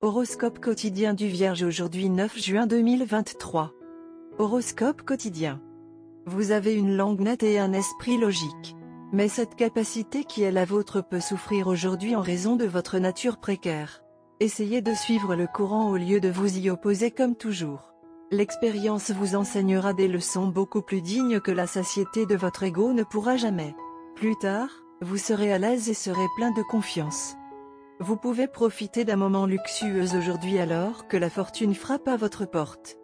Horoscope quotidien du Vierge aujourd'hui 9 juin 2023. Horoscope quotidien. Vous avez une langue nette et un esprit logique. Mais cette capacité qui est la vôtre peut souffrir aujourd'hui en raison de votre nature précaire. Essayez de suivre le courant au lieu de vous y opposer comme toujours. L'expérience vous enseignera des leçons beaucoup plus dignes que la satiété de votre ego ne pourra jamais. Plus tard, vous serez à l'aise et serez plein de confiance. Vous pouvez profiter d'un moment luxueux aujourd'hui alors que la fortune frappe à votre porte.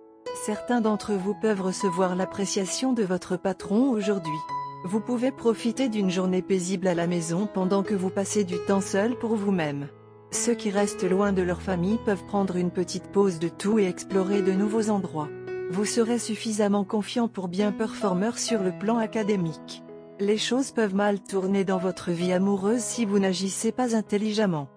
Certains d'entre vous peuvent recevoir l'appréciation de votre patron aujourd'hui. Vous pouvez profiter d'une journée paisible à la maison pendant que vous passez du temps seul pour vous-même. Ceux qui restent loin de leur famille peuvent prendre une petite pause de tout et explorer de nouveaux endroits. Vous serez suffisamment confiant pour bien performer sur le plan académique. Les choses peuvent mal tourner dans votre vie amoureuse si vous n'agissez pas intelligemment.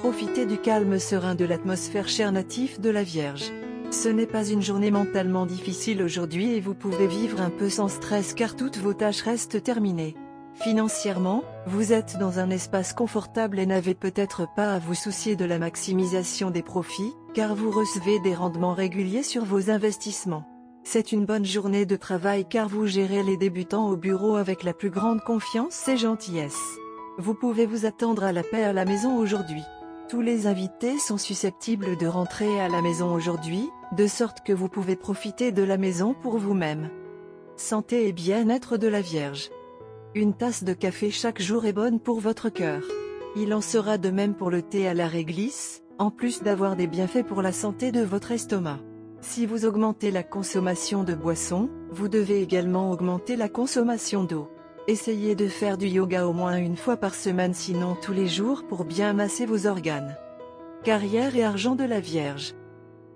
Profitez du calme serein de l'atmosphère chère natif de la Vierge. Ce n'est pas une journée mentalement difficile aujourd'hui et vous pouvez vivre un peu sans stress car toutes vos tâches restent terminées. Financièrement, vous êtes dans un espace confortable et n'avez peut-être pas à vous soucier de la maximisation des profits, car vous recevez des rendements réguliers sur vos investissements. C'est une bonne journée de travail car vous gérez les débutants au bureau avec la plus grande confiance et gentillesse. Vous pouvez vous attendre à la paix à la maison aujourd'hui. Tous les invités sont susceptibles de rentrer à la maison aujourd'hui, de sorte que vous pouvez profiter de la maison pour vous-même. Santé et bien-être de la Vierge. Une tasse de café chaque jour est bonne pour votre cœur. Il en sera de même pour le thé à la réglisse, en plus d'avoir des bienfaits pour la santé de votre estomac. Si vous augmentez la consommation de boissons, vous devez également augmenter la consommation d'eau. Essayez de faire du yoga au moins une fois par semaine sinon tous les jours pour bien masser vos organes. Carrière et argent de la Vierge.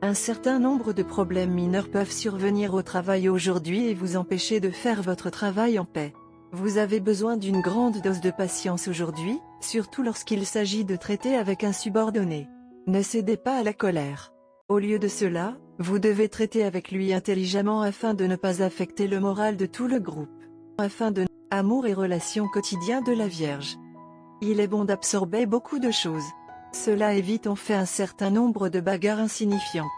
Un certain nombre de problèmes mineurs peuvent survenir au travail aujourd'hui et vous empêcher de faire votre travail en paix. Vous avez besoin d'une grande dose de patience aujourd'hui, surtout lorsqu'il s'agit de traiter avec un subordonné. Ne cédez pas à la colère. Au lieu de cela, vous devez traiter avec lui intelligemment afin de ne pas affecter le moral de tout le groupe. Amour et relations quotidiens de la Vierge. Il est bon d'absorber beaucoup de choses. Cela évite en fait un certain nombre de bagarres insignifiantes.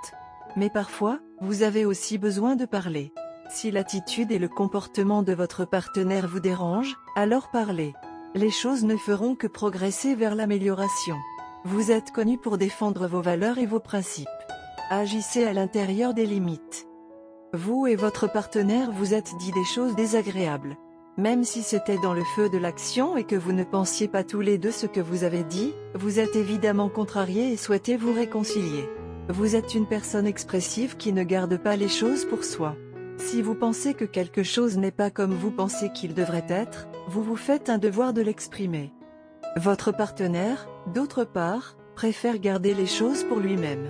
Mais parfois, vous avez aussi besoin de parler. Si l'attitude et le comportement de votre partenaire vous dérangent, alors parlez. Les choses ne feront que progresser vers l'amélioration. Vous êtes connu pour défendre vos valeurs et vos principes. Agissez à l'intérieur des limites. Vous et votre partenaire vous êtes dit des choses désagréables. Même si c'était dans le feu de l'action et que vous ne pensiez pas tous les deux ce que vous avez dit, vous êtes évidemment contrarié et souhaitez vous réconcilier. Vous êtes une personne expressive qui ne garde pas les choses pour soi. Si vous pensez que quelque chose n'est pas comme vous pensez qu'il devrait être, vous vous faites un devoir de l'exprimer. Votre partenaire, d'autre part, préfère garder les choses pour lui-même.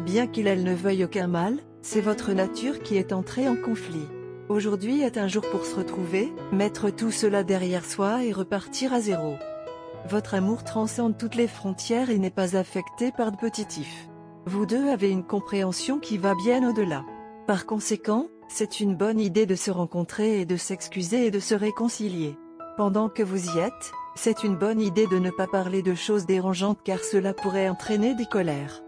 Bien qu'il ne veuille aucun mal, c'est votre nature qui est entrée en conflit. Aujourd'hui est un jour pour se retrouver, mettre tout cela derrière soi et repartir à zéro. Votre amour transcende toutes les frontières et n'est pas affecté par de petitifs. Vous deux avez une compréhension qui va bien au-delà. Par conséquent, c'est une bonne idée de se rencontrer et de s'excuser et de se réconcilier. Pendant que vous y êtes, c'est une bonne idée de ne pas parler de choses dérangeantes car cela pourrait entraîner des colères.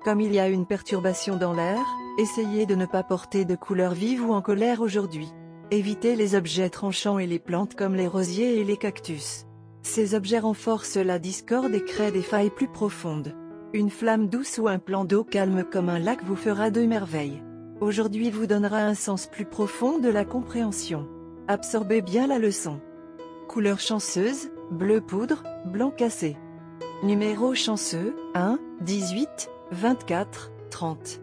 Comme il y a une perturbation dans l'air, essayez de ne pas porter de couleurs vives ou en colère aujourd'hui. Évitez les objets tranchants et les plantes comme les rosiers et les cactus. Ces objets renforcent la discorde et créent des failles plus profondes. Une flamme douce ou un plan d'eau calme comme un lac vous fera de merveilles. Aujourd'hui vous donnera un sens plus profond de la compréhension. Absorbez bien la leçon. Couleur chanceuse, bleu poudre, blanc cassé. Numéro chanceux, 1, 18, 24, 30.